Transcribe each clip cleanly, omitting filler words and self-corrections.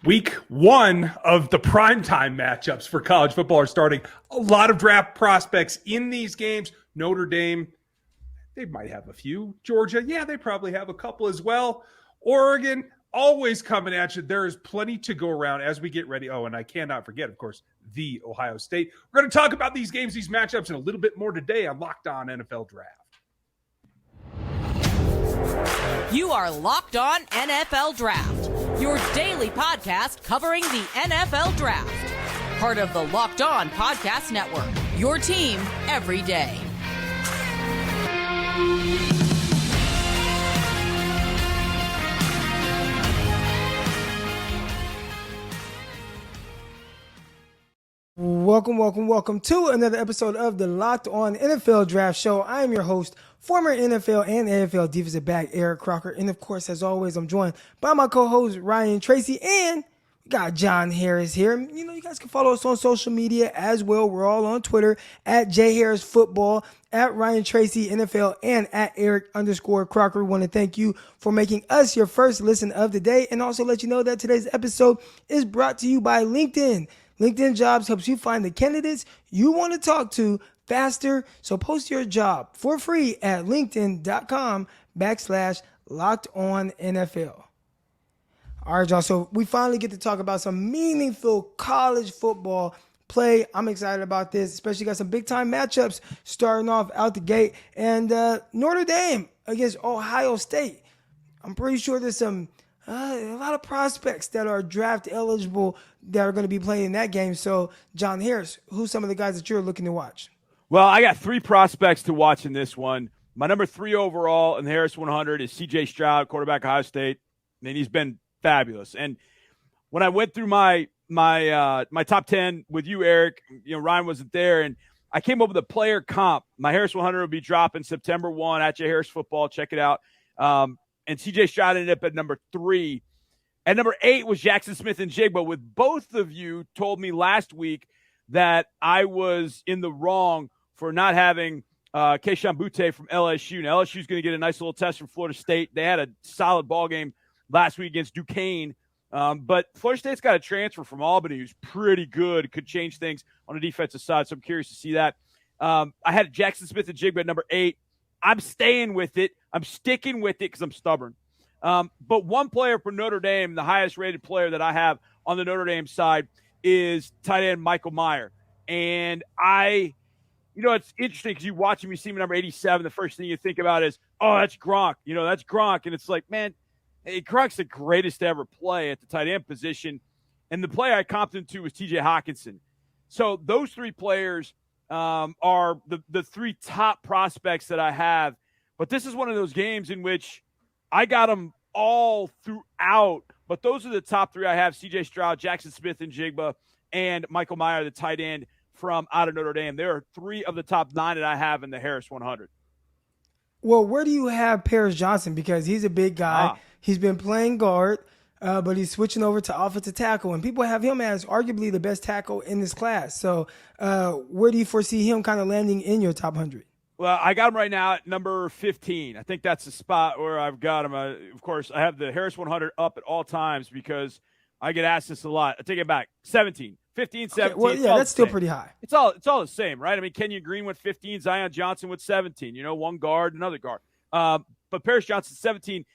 Week one of the primetime matchups for college football are starting. A lot of draft prospects in these games. Notre Dame, they might have a few. Georgia, yeah, they probably have a couple as well. Oregon, always coming at you. There is plenty to go around as we get ready. Oh, and I cannot forget, of course, the Ohio State. We're going to talk about these games, these matchups, and a little bit more today on Locked On NFL Draft. You are Locked On NFL Draft, your daily podcast covering the NFL Draft. Part of the Locked On Podcast Network, your team every day. Welcome to another episode of the Locked On NFL Draft Show. I am your host, former NFL and AFL defensive back Eric Crocker. And of course, as always, I'm joined by my co-host Ryan Tracy, and we got John Harris here. You know, you guys can follow us on social media as well. We're all on Twitter at JHarrisFootball, at Ryan Tracy NFL, and at Eric_Crocker. We want to thank you for making us your first listen of the day, and also let you know that today's episode is brought to you by LinkedIn. LinkedIn Jobs helps you find the candidates you want to talk to faster. So post your job for free at linkedin.com/LockedOnNFL. All right, y'all. So we finally get to talk about some meaningful college football play. I'm excited about this, especially got some big time matchups starting off out the gate. And Notre Dame against Ohio State. I'm pretty sure there's a lot of prospects that are draft eligible that are going to be playing in that game. So, John Harris, who's some of the guys that you're looking to watch? Well, I got three prospects to watch in this one. My number 3 overall in the Harris 100 is C.J. Stroud, quarterback, Ohio State. I mean, he's been fabulous. And when I went through my top 10 with you, Eric, you know, Ryan wasn't there, and I came up with a player comp. My Harris 100 will be dropping September 1 at Harris Football. Check it out. And C.J. Stroud ended up at number 3. At number 8 was Jackson Smith-Njigba, with both of you told me last week that I was in the wrong for not having Kayshon Boutte from LSU. Now, LSU is going to get a nice little test from Florida State. They had a solid ball game last week against Duquesne. But Florida State's got a transfer from Albany who's pretty good, could change things on the defensive side, so I'm curious to see that. I had Jackson Smith-Njigba at number 8. I'm staying with it. I'm sticking with it because I'm stubborn. But one player for Notre Dame, the highest rated player that I have on the Notre Dame side, is tight end Michael Meyer. And it's interesting because you watch him, you see him at number 87. The first thing you think about is, oh, that's Gronk. You know, that's Gronk. And it's like, man, Gronk's the greatest to ever play at the tight end position. And the player I comped him to was TJ Hawkinson. So those three players are the three top prospects that I have. But this is one of those games in which I got them all throughout. But those are the top three I have: C.J. Stroud, Jackson Smith-Njigba, and Michael Meyer, the tight end from out of Notre Dame. There are 3 of the top 9 that I have in the Harris 100. Well, where do you have Paris Johnson? Because he's a big guy. He's been playing guard, but he's switching over to offensive tackle. And people have him as arguably the best tackle in this class. So where do you foresee him kind of landing in your top 100? Well, I got him right now at number 15. I think that's the spot where I've got him. Of course, I have the Harris 100 up at all times because I get asked this a lot. I take it back. 17, 15, 17. Okay, well, yeah, that's still pretty high. It's all the same, right? I mean, Kenyon Green with 15, Zion Johnson with 17. You know, one guard, another guard. But Paris Johnson 17.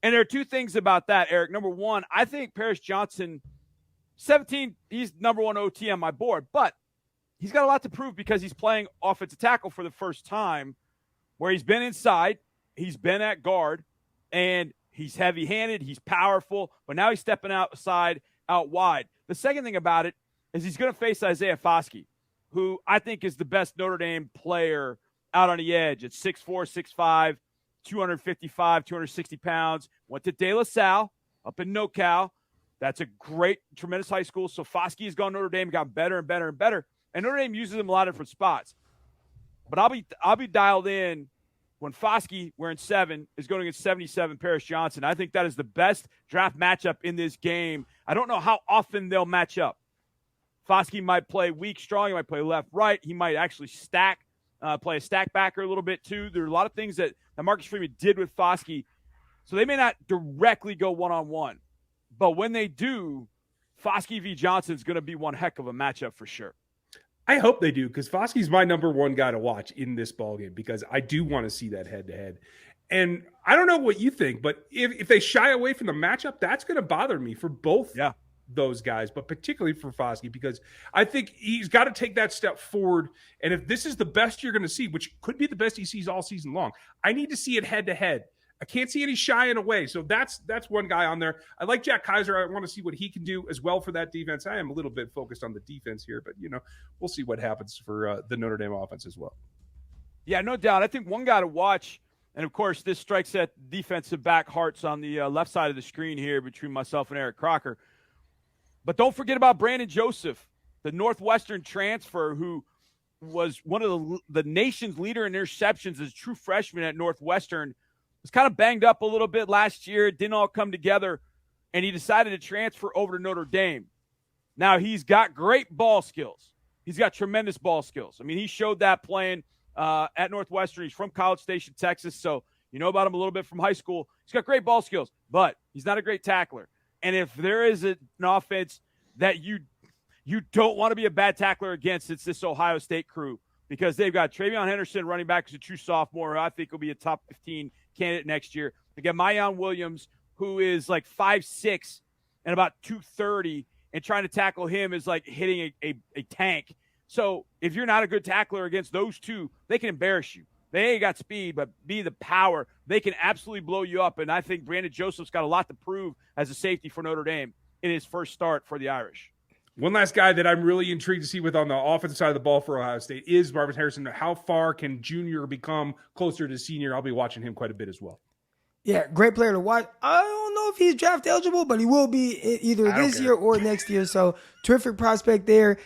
And there are 2 things about that, Eric. Number 1, I think Paris Johnson 17. He's number 1 OT on my board, but he's got a lot to prove because he's playing offensive tackle for the first time, where he's been inside, he's been at guard, and he's heavy-handed, he's powerful, but now he's stepping outside, out wide. The second thing about it is he's going to face Isaiah Foskey, who I think is the best Notre Dame player out on the edge. It's 6'4", 6'5", 255, 260 pounds. Went to De La Salle up in NoCal. That's a great, tremendous high school. So Foskey has gone to Notre Dame, gotten better and better and better. And Notre Dame uses him a lot of different spots. But I'll be dialed in when Foskey, wearing 7, is going against 77 Paris Johnson. I think that is the best draft matchup in this game. I don't know how often they'll match up. Foskey might play weak, strong. He might play left, right. He might actually play a stack backer a little bit too. There are a lot of things that Marcus Freeman did with Foskey. So they may not directly go one-on-one. But when they do, Foskey v. Johnson is going to be one heck of a matchup for sure. I hope they do, because Foskey's my number one guy to watch in this ballgame, because I do want to see that head-to-head. And I don't know what you think, but if they shy away from the matchup, that's going to bother me for both those guys, but particularly for Foskey, because I think he's got to take that step forward. And if this is the best you're going to see, which could be the best he sees all season long, I need to see it head-to-head. I can't see any shying away. So that's one guy on there. I like Jack Kaiser. I want to see what he can do as well for that defense. I am a little bit focused on the defense here, but, we'll see what happens for the Notre Dame offense as well. Yeah, no doubt. I think one guy to watch, and, of course, this strikes at defensive back hearts on the left side of the screen here between myself and Eric Crocker. But don't forget about Brandon Joseph, the Northwestern transfer who was one of the nation's leader in interceptions as a true freshman at Northwestern. Was kind of banged up a little bit last year. It didn't all come together, and he decided to transfer over to Notre Dame. Now, he's got great ball skills. He's got tremendous ball skills. I mean, he showed that playing at Northwestern. He's from College Station, Texas, so you know about him a little bit from high school. He's got great ball skills, but he's not a great tackler. And if there is an offense that you don't want to be a bad tackler against, it's this Ohio State crew, because they've got Travion Henderson, running back, who's a true sophomore, who I think will be a top 15 candidate next year. They got Mayan Williams, who is like 5'6" and about 230, and trying to tackle him is like hitting a tank. So if you're not a good tackler against those two, they can embarrass you. They ain't got speed, but B, the power. They can absolutely blow you up, and I think Brandon Joseph's got a lot to prove as a safety for Notre Dame in his first start for the Irish. One last guy that I'm really intrigued to see with on the offensive side of the ball for Ohio State is Marvin Harrison. How far can junior become closer to senior? I'll be watching him quite a bit as well. Yeah, great player to watch. I don't know if he's draft eligible, but he will be either this year or next year. So terrific prospect there.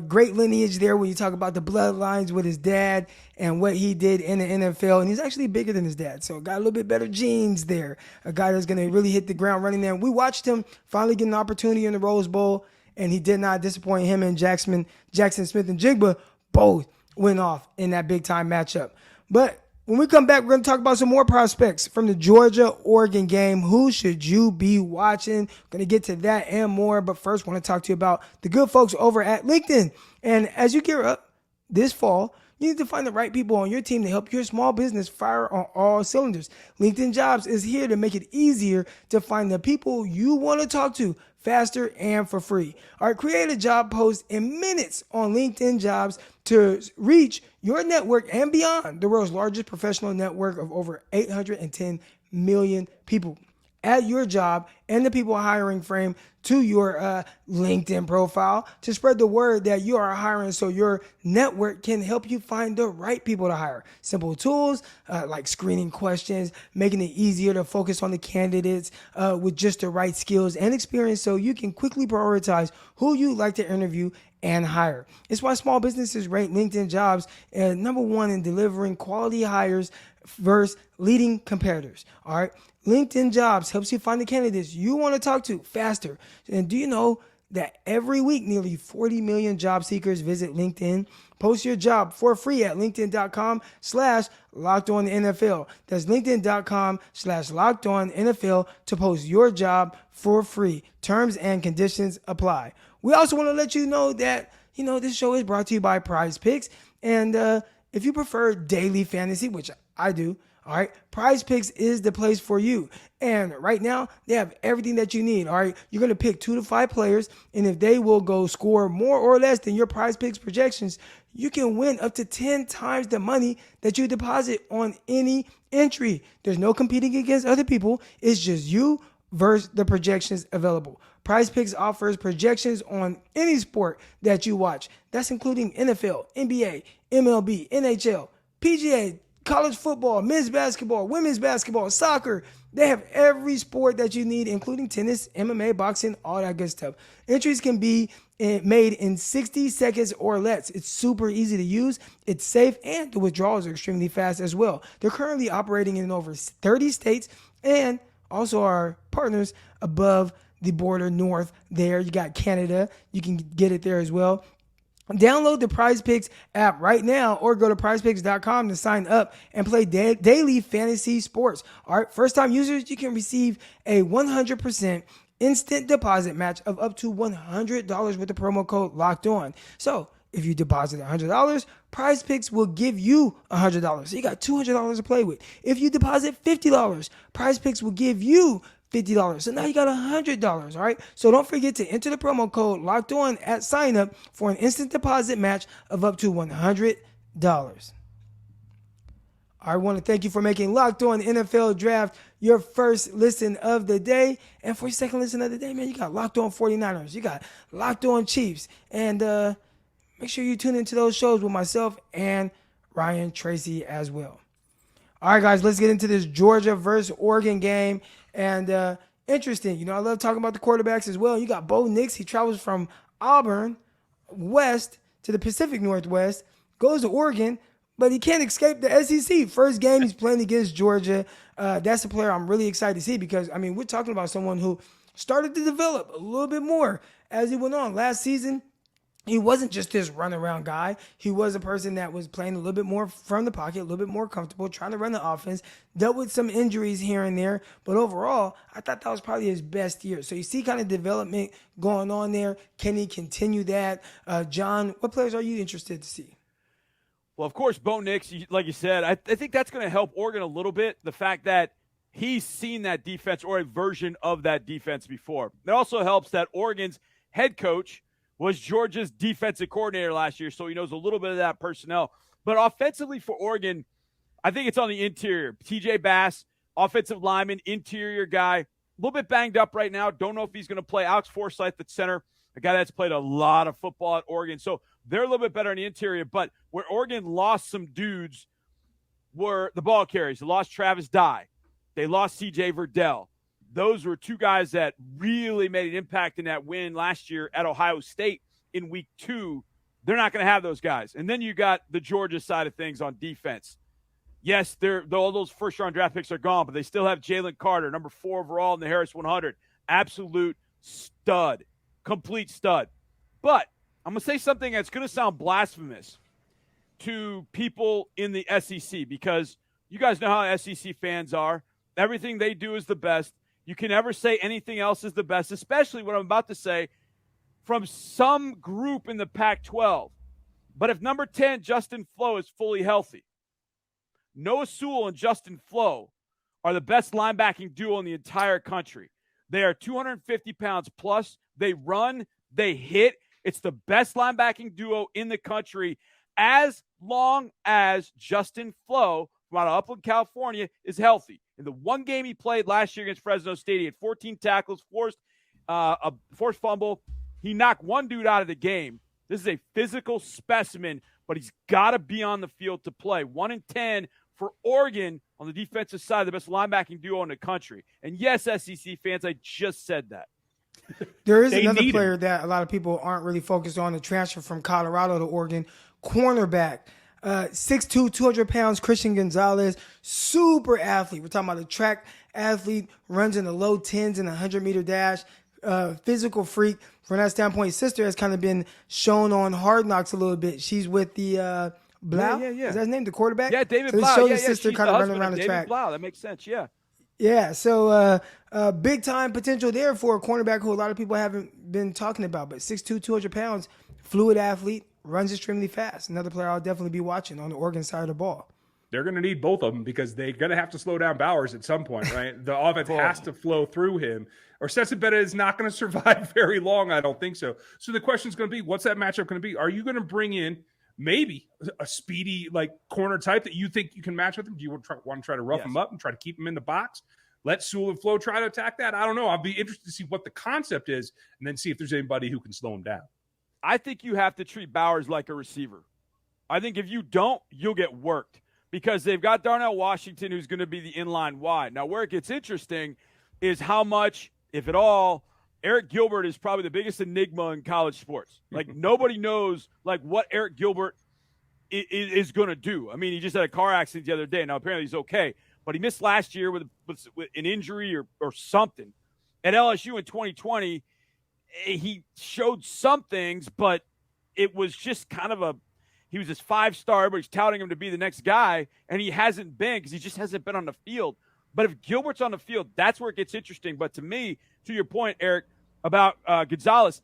Great lineage there when you talk about the bloodlines with his dad and what he did in the NFL. And he's actually bigger than his dad. So got a little bit better genes there. A guy that's going to really hit the ground running there. And we watched him finally get an opportunity in the Rose Bowl, and he did not disappoint. Him and Jackson Smith and Jigba both went off in that big-time matchup. But when we come back, we're going to talk about some more prospects from the Georgia-Oregon game. Who should you be watching? Going to get to that and more. But first, I want to talk to you about the good folks over at LinkedIn. And as you gear up this fall, you need to find the right people on your team to help your small business fire on all cylinders. LinkedIn Jobs is here to make it easier to find the people you want to talk to faster and for free. All right, create a job post in minutes on LinkedIn Jobs to reach your network and beyond, the world's largest professional network of over 810 million people. Add your job and the people hiring frame to your LinkedIn profile to spread the word that you are hiring, so your network can help you find the right people to hire. Simple tools like screening questions, making it easier to focus on the candidates with just the right skills and experience, so you can quickly prioritize who you like to interview and hire. It's why small businesses rate LinkedIn Jobs number one in delivering quality hires versus leading competitors. All right. LinkedIn Jobs helps you find the candidates you want to talk to faster. And do you know that every week, nearly 40 million job seekers visit LinkedIn? Post your job for free at linkedin.com/LockedOnNFL. That's linkedin.com/LockedOnNFL to post your job for free. Terms and conditions apply. We also want to let you know that, this show is brought to you by Prize Picks. And if you prefer daily fantasy, which I do, all right, Prize Picks is the place for you. And right now, they have everything that you need. All right, you're going to pick 2 to 5 players, and if they will go score more or less than your Prize Picks projections, you can win up to 10 times the money that you deposit on any entry. There's no competing against other people. It's just you versus the projections available. Prize Picks offers projections on any sport that you watch. That's including NFL, NBA, MLB, NHL, PGA, college football, men's basketball, women's basketball, soccer. They have every sport that you need, including tennis, MMA, boxing, all that good stuff. Entries can be made in 60 seconds or less. It's super easy to use. It's safe, and the withdrawals are extremely fast as well. They're currently operating in over 30 states and also our partners above the border north there. You got Canada. You can get it there as well. Download the Prize Picks app right now or go to prizepicks.com to sign up and play daily fantasy sports. All right, first-time users, you can receive a 100% instant deposit match of up to $100 with the promo code Locked On. So if you deposit $100, Prize Picks will give you $100. So you got $200 to play with. If you deposit $50, Prize Picks will give you $50. So now you got $100, all right? So don't forget to enter the promo code Locked On at sign up for an instant deposit match of up to $100. I want to thank you for making Locked On NFL Draft your first listen of the day. And for your second listen of the day, man, you got Locked On 49ers. You got Locked On Chiefs. And make sure you tune into those shows with myself and Ryan Tracy as well. All right, guys, let's get into this Georgia versus Oregon game. And interesting, I love talking about the quarterbacks as well. You got Bo Nix. He travels from Auburn west to the Pacific Northwest, goes to Oregon, but he can't escape the SEC. First game he's playing against Georgia. That's a player I'm really excited to see because, we're talking about someone who started to develop a little bit more as he went on. Last season, he wasn't just this runaround guy. He was a person that was playing a little bit more from the pocket, a little bit more comfortable, trying to run the offense, dealt with some injuries here and there. But overall, I thought that was probably his best year. So you see kind of development going on there. Can he continue that? John, what players are you interested to see? Well, of course, Bo Nix, like you said, I think that's going to help Oregon a little bit. The fact that he's seen that defense or a version of that defense before. It also helps that Oregon's head coach was Georgia's defensive coordinator last year, so he knows a little bit of that personnel. But offensively for Oregon, I think it's on the interior. TJ Bass, offensive lineman, interior guy, a little bit banged up right now. Don't know if he's going to play. Alex Forsythe at center, a guy that's played a lot of football at Oregon. So they're a little bit better in the interior. But where Oregon lost some dudes were the ball carriers. They lost Travis Dye. They lost C.J. Verdell. Those were two guys that really made an impact in that win last year at Ohio State in week 2. They're not going to have those guys. And then you got the Georgia side of things on defense. Yes, all those first-round draft picks are gone, but they still have Jalen Carter, number 4 overall in the Harris 100. Absolute stud, complete stud. But I'm going to say something that's going to sound blasphemous to people in the SEC because you guys know how SEC fans are. Everything they do is the best. You can never say anything else is the best, especially what I'm about to say from some group in the Pac-12. But if number 10, Justin Flo, is fully healthy, Noah Sewell and Justin Flo are the best linebacking duo in the entire country. They are 250 pounds plus. They run, they hit. It's the best linebacking duo in the country as long as Justin Flo from out of Upland, California, is healthy. In the one game he played last year against Fresno State, he had 14 tackles, forced fumble. He knocked one dude out of the game. This is a physical specimen, but he's got to be on the field to play. 1-10 for Oregon on the defensive side, the best linebacking duo in the country. And yes, SEC fans, I just said that. There is another player that a lot of people aren't really focused on, the transfer from Colorado to Oregon, cornerback. 6'2", 200 pounds, Christian Gonzalez, super athlete. We're talking about a track athlete, runs in the low 10s in a 100-meter dash, physical freak. From that standpoint, his sister has kind of been shown on Hard Knocks a little bit. She's with the Blau? Yeah. Is that his name, the quarterback? Yeah, David so Blau. Shows his sister kind of running around the track. Blau. That makes sense, yeah. Yeah, so big-time potential there for a cornerback who a lot of people haven't been talking about. But 6'2", 200 pounds, fluid athlete, runs extremely fast. Another player I'll definitely be watching on the Oregon side of the ball. They're going to need both of them because they're going to have to slow down Bowers at some point, right? The offense has to flow through him. Or Cesabetta is not going to survive very long, I don't think so. So the question is going to be, what's that matchup going to be? Are you going to bring in maybe a speedy corner type that you think you can match with him? Do you want to try to rough him up and try to keep him in the box? Let Sewell and Flo try to attack that? I don't know. I'll be interested to see what the concept is and then see if there's anybody who can slow him down. I think you have to treat Bowers like a receiver. I think if you don't, you'll get worked because they've got Darnell Washington who's going to be the inline wide. Now, where it gets interesting is how much, if at all, Eric Gilbert is probably the biggest enigma in college sports. Nobody knows what Eric Gilbert is going to do. I mean, he just had a car accident the other day. Now, apparently he's okay, but he missed last year with an injury or something. At LSU in 2020, he showed some things, but it was just kind of he was this 5-star, but he's touting him to be the next guy, and he hasn't been because he just hasn't been on the field. But if Gilbert's on the field, that's where it gets interesting. But to me, to your point, Eric, about Gonzalez,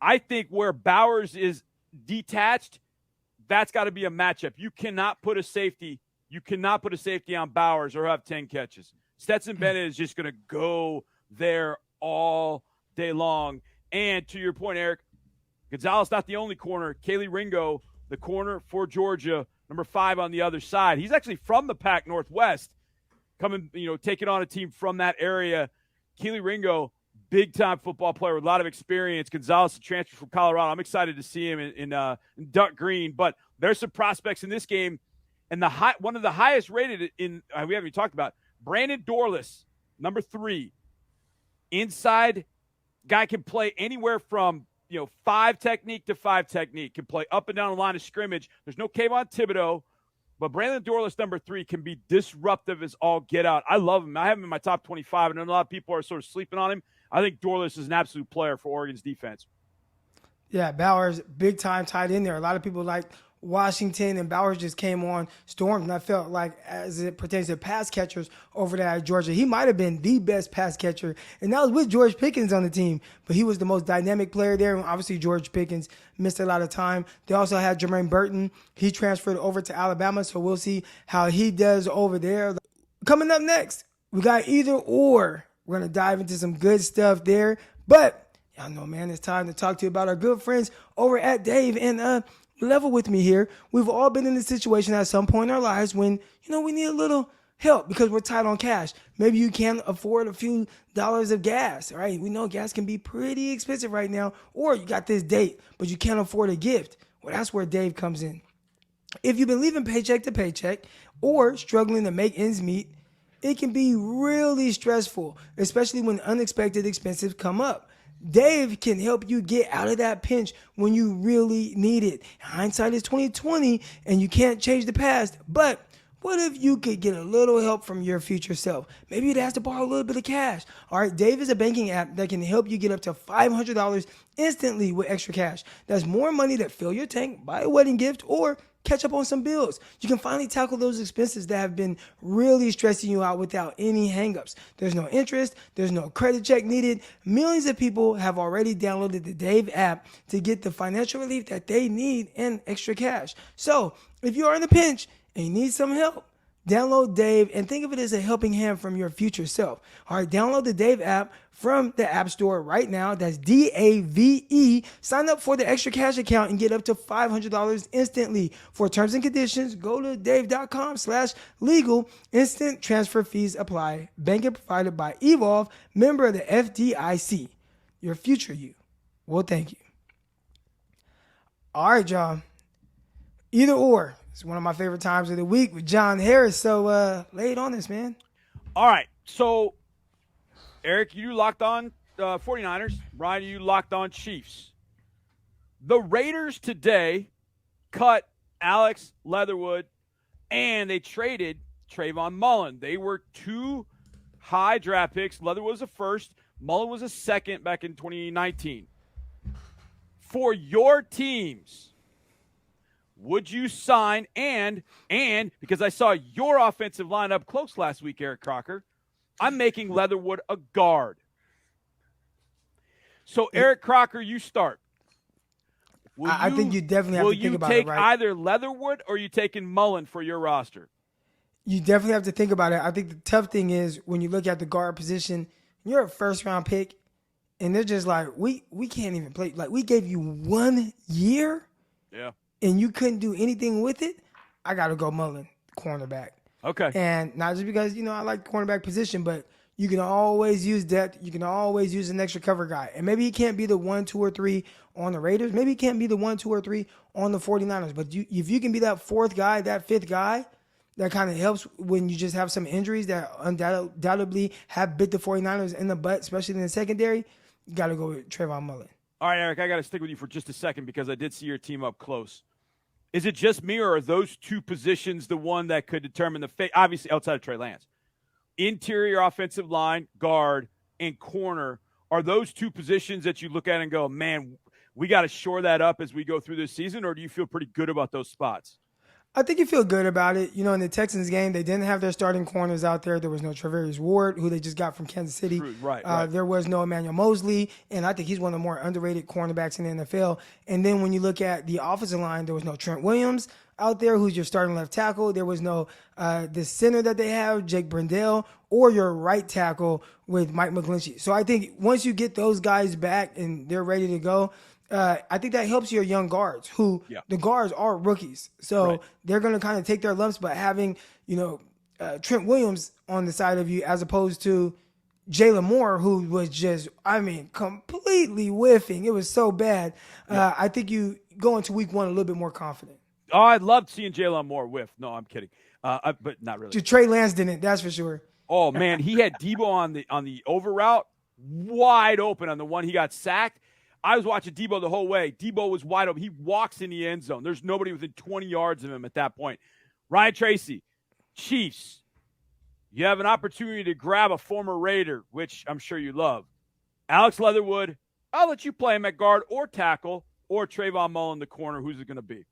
I think where Bowers is detached, that's got to be a matchup. You cannot put a safety on Bowers or have 10 catches. Stetson Bennett is just going to go there all day long. And to your point, Eric, Gonzalez not the only corner. Kaylee Ringo, the corner for Georgia, number 5 on the other side. He's actually from the Pac Northwest, coming, taking on a team from that area. Kaylee Ringo, big-time football player with a lot of experience. Gonzalez, a transfer from Colorado. I'm excited to see him in Duck Green. But there's some prospects in this game. And one of the highest rated we haven't even talked about, Brandon Dorless, number 3. Inside guy can play anywhere from 5 technique to 5 technique, can play up and down the line of scrimmage. There's no Kayvon Thibodeau, but Brandon Dorless, number 3, can be disruptive as all get out. I love him. I have him in my top 25, and a lot of people are sort of sleeping on him. I think Dorless is an absolute player for Oregon's defense. Yeah, Bowers, big time tight in there. A lot of people like Washington, and Bowers just came on storm. And I felt like, as it pertains to pass catchers over there at Georgia, he might have been the best pass catcher. And that was with George Pickens on the team. But he was the most dynamic player there. And obviously, George Pickens missed a lot of time. They also had Jermaine Burton. He transferred over to Alabama, so we'll see how he does over there. Coming up next, we got either or. We're going to dive into some good stuff there. But y'all know, man, it's time to talk to you about our good friends over at Dave. And level with me here. We've all been in this situation at some point in our lives when, we need a little help because we're tight on cash. Maybe you can't afford a few dollars of gas, right? We know gas can be pretty expensive right now. Or you got this date, but you can't afford a gift. Well, that's where Dave comes in. If you've been living paycheck to paycheck or struggling to make ends meet, it can be really stressful, especially when unexpected expenses come up. Dave can help you get out of that pinch when you really need it. Hindsight is 20/20, and you can't change the past. But what if you could get a little help from your future self? Maybe you'd ask to borrow a little bit of cash. All right, Dave is a banking app that can help you get up to $500 instantly with extra cash. That's more money to fill your tank, buy a wedding gift, or catch up on some bills. You can finally tackle those expenses that have been really stressing you out without any hangups. There's no interest. There's no credit check needed. Millions of people have already downloaded the Dave app to get the financial relief that they need and extra cash. So if you are in a pinch and you need some help, download Dave and think of it as a helping hand from your future self. All right, download the Dave app from the App Store right now. That's DAVE. Sign up for the extra cash account and get up to $500 instantly. For terms and conditions, go to dave.com/legal. Instant transfer fees apply. Banking provided by Evolve, member of the FDIC. Your future you. Well, thank you. All right, y'all. Either or. It's one of my favorite times of the week with John Harris. So lay it on us, man. All right. So, Eric, you locked on 49ers. Ryan, you locked on Chiefs. The Raiders today cut Alex Leatherwood, and they traded Trayvon Mullen. They were 2 high draft picks. Leatherwood was a first. Mullen was a second back in 2019. For your teams, would you sign and because I saw your offensive line up close last week, Eric Crocker, I'm making Leatherwood a guard. So, Eric Crocker, you start. I think you definitely have to think about it, right? Will you take either Leatherwood or are you taking Mullen for your roster? You definitely have to think about it. I think the tough thing is when you look at the guard position, you're a first-round pick, and they're just like, we can't even play. Like, we gave you 1 year, yeah, and you couldn't do anything with it. I got to go Mullen, cornerback. Okay. And not just because, I like the cornerback position, but you can always use depth. You can always use an extra cover guy. And maybe he can't be the 1, 2, or 3 on the Raiders. Maybe he can't be the 1, 2, or 3 on the 49ers. But if you can be that 4th guy, that 5th guy, that kind of helps when you just have some injuries that undoubtedly have bit the 49ers in the butt, especially in the secondary, you got to go with Trayvon Mullen. All right, Eric, I got to stick with you for just a second because I did see your team up close. Is it just me, or are those 2 positions the one that could determine the fate? Obviously, outside of Trey Lance. Interior offensive line, guard, and corner, are those 2 positions that you look at and go, man, we got to shore that up as we go through this season, or do you feel pretty good about those spots? I think you feel good about it. In the Texans game, they didn't have their starting corners out there. There was no Travarius Ward, who they just got from Kansas City. Right. There was no Emmanuel Mosley, and I think he's one of the more underrated cornerbacks in the NFL. And then when you look at the offensive line, there was no Trent Williams out there, who's your starting left tackle. There was no the center that they have, Jake Brendel, or your right tackle with Mike McGlinchey. So I think once you get those guys back and they're ready to go, I think that helps your young guards, who the guards are rookies. So they're going to kind of take their lumps, but having, Trent Williams on the side of you as opposed to Jalen Moore, who was just, completely whiffing. It was so bad. I think you go into week one a little bit more confident. Oh, I loved seeing Jalen Moore whiff. No, I'm kidding. But not really. Trey Lance didn't, that's for sure. Oh, man, he had Debo on the over route wide open on the one he got sacked. I was watching Debo the whole way. Debo was wide open. He walks in the end zone. There's nobody within 20 yards of him at that point. Ryan Tracy, Chiefs, you have an opportunity to grab a former Raider, which I'm sure you love. Alex Leatherwood, I'll let you play him at guard or tackle, or Trayvon Mullen, the corner. Who's it going to be?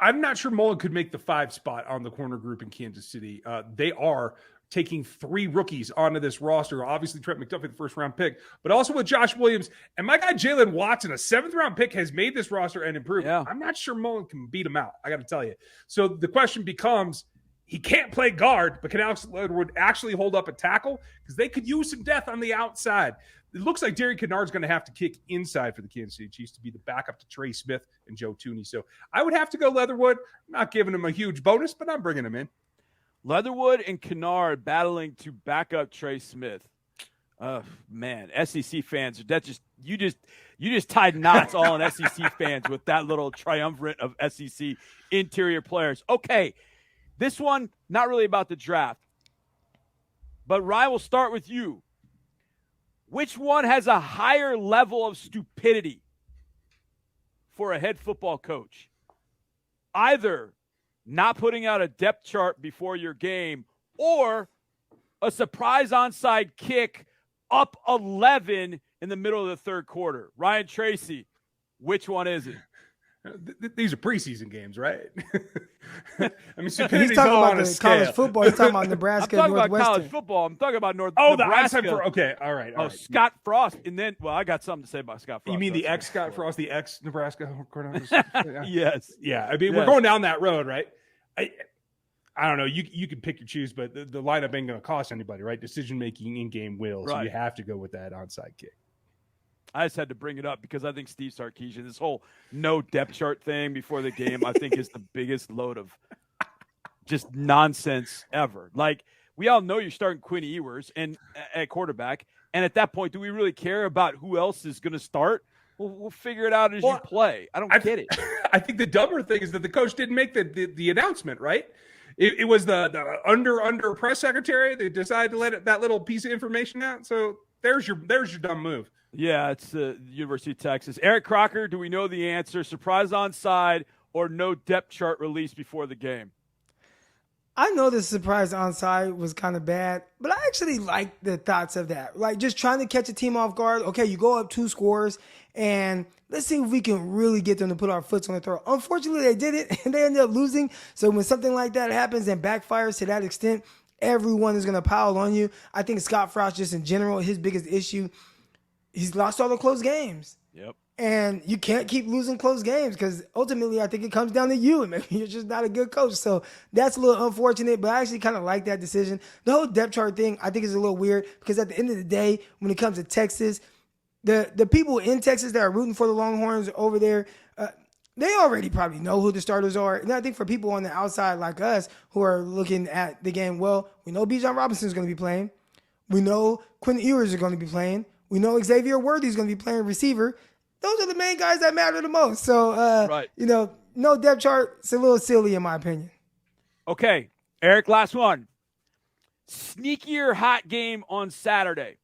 I'm not sure Mullen could make the 5 spot on the corner group in Kansas City. They are taking 3 rookies onto this roster. Obviously, Trent McDuffie, the first-round pick, but also with Josh Williams. And my guy, Jalen Watson, a 7th-round pick, has made this roster and improved. Yeah. I'm not sure Mullen can beat him out, I got to tell you. So the question becomes, he can't play guard, but can Alex Leatherwood actually hold up a tackle? Because they could use some depth on the outside. It looks like Derek Kennard's going to have to kick inside for the Kansas City Chiefs to be the backup to Trey Smith and Joe Thuney. So I would have to go Leatherwood. I'm not giving him a huge bonus, but I'm bringing him in. Leatherwood and Kennard battling to back up Trey Smith. Man, SEC fans, you just tied knots all in SEC fans with that little triumvirate of SEC interior players. Okay, this one, not really about the draft. But Ryan, we'll start with you. Which one has a higher level of stupidity for a head football coach? Either not putting out a depth chart before your game, or a surprise onside kick up 11 in the middle of the third quarter. Ryan Tracy, which one is it? These are preseason games, right? He's talking about the college football. He's talking about Nebraska. I'm talking about college football. I'm talking about Nebraska. Okay, all right. Scott Frost. And then, I got something to say about Scott Frost. You mean the ex-Scott Frost, the ex-Nebraska? Yes. Yeah, we're going down that road, right? I don't know. You can pick your choose, but the lineup ain't going to cost anybody, right? Decision-making in-game will, so you have to go with that onside kick. I just had to bring it up because I think Steve Sarkisian, this whole no depth chart thing before the game, I think is the biggest load of just nonsense ever. Like, we all know you're starting Quinn Ewers at quarterback, and at that point, do we really care about who else is going to start? We'll figure it out as you play. I don't get it. I think the dumber thing is that the coach didn't make the announcement, right? It was the under press secretary. They decided to let that little piece of information out. So there's your dumb move. Yeah, it's the University of Texas. Eric Crocker, do we know the answer? Surprise onside or no depth chart release before the game? I know the surprise onside was kind of bad, but I actually like the thoughts of that. Like, just trying to catch a team off guard. Okay, you go up 2 scores, and let's see if we can really get them to put our foot on the throat. Unfortunately, they did it, and they ended up losing. So when something like that happens and backfires to that extent, everyone is going to pile on you. I think Scott Frost, just in general, his biggest issue, he's lost all the close games. Yep. And you can't keep losing close games because ultimately I think it comes down to you, and maybe you're just not a good coach. So that's a little unfortunate, but I actually kind of like that decision. The whole depth chart thing I think is a little weird because at the end of the day, when it comes to Texas, the people in Texas that are rooting for the Longhorns over there, they already probably know who the starters are. And I think for people on the outside like us who are looking at the game, well, we know Bijan Robinson is going to be playing. We know Quinn Ewers is going to be playing. We know Xavier Worthy is going to be playing receiver. Those are the main guys that matter the most. So, no depth chart. It's a little silly in my opinion. Okay, Eric, last one. Sneakier hot game on Saturday.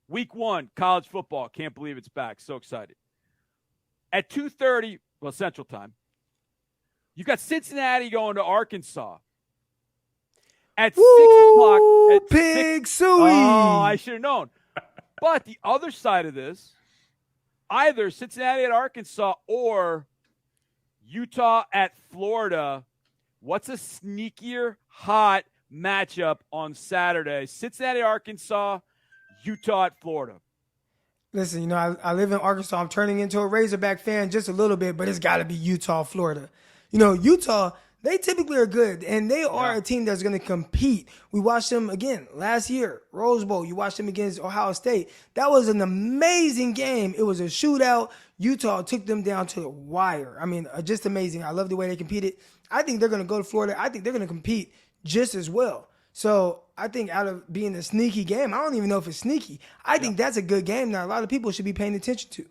Week 1, college football. Can't believe it's back. So excited. At 2:30, Central Time, you got Cincinnati going to Arkansas. At 6 o'clock. Pig Suey. Oh, I should have known. But the other side of this, either Cincinnati at Arkansas or Utah at Florida. What's a sneakier, hot matchup on Saturday? Cincinnati, Arkansas, Utah at Florida. Listen, you know, I live in Arkansas. I'm turning into a Razorback fan just a little bit, but it's got to be Utah, Florida. You know, Utah, they typically are good, and they are a team that's going to compete. We watched them, again, last year, Rose Bowl. You watched them against Ohio State. That was an amazing game. It was a shootout. Utah took them down to the wire. I mean, just amazing. I love the way they competed. I think they're going to go to Florida. I think they're going to compete just as well. So I think out of being a sneaky game, I don't even know if it's sneaky. I think that's a good game that a lot of people should be paying attention to.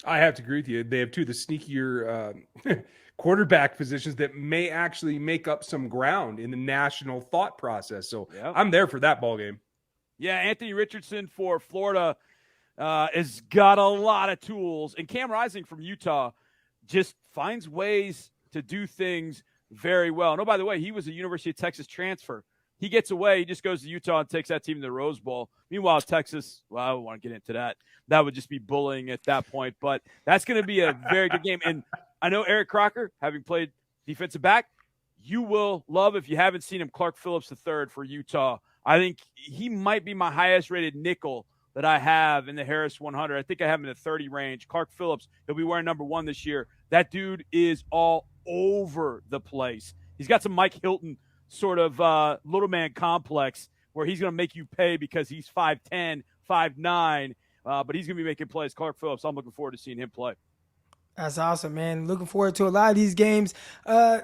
I have to agree with you. They have two of the sneakier quarterback positions that may actually make up some ground in the national thought process. So I'm there for that ball game. Yeah, Anthony Richardson for Florida has got a lot of tools. And Cam Rising from Utah just finds ways to do things very well. And, oh, by the way, he was a University of Texas transfer. He gets away. He just goes to Utah and takes that team to the Rose Bowl. Meanwhile, Texas, well, I don't want to get into that. That would just be bullying at that point. But that's going to be a very good game. And I know Eric Crocker, having played defensive back, you will love, if you haven't seen him, Clark Phillips III for Utah. I think he might be my highest-rated nickel that I have in the Harris 100. I think I have him in the 30 range. Clark Phillips, he'll be wearing number 1 this year. That dude is all over the place. He's got some Mike Hilton sort of little man complex where he's going to make you pay because he's 5'10", 5'9", but he's going to be making plays. Clark Phillips, I'm looking forward to seeing him play. That's awesome, man. Looking forward to a lot of these games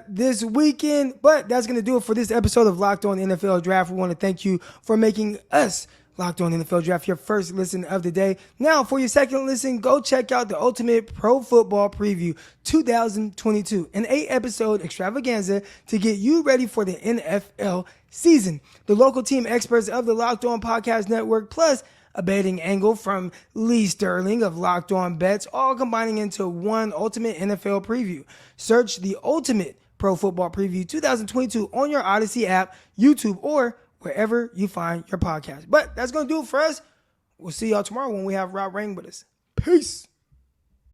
this weekend. But that's going to do it for this episode of Locked On NFL Draft. We want to thank you for making us Locked On NFL Draft your first listen of the day. Now, for your second listen, go check out the Ultimate Pro Football Preview 2022, an 8-episode extravaganza to get you ready for the NFL season. The local team experts of the Locked On Podcast Network, plus a betting angle from Lee Sterling of Locked On Bets, all combining into one ultimate NFL preview. Search the Ultimate Pro Football Preview 2022 on your Odyssey app, YouTube, or wherever you find your podcast. But that's going to do it for us. We'll see y'all tomorrow when we have Rob Ring with us. Peace.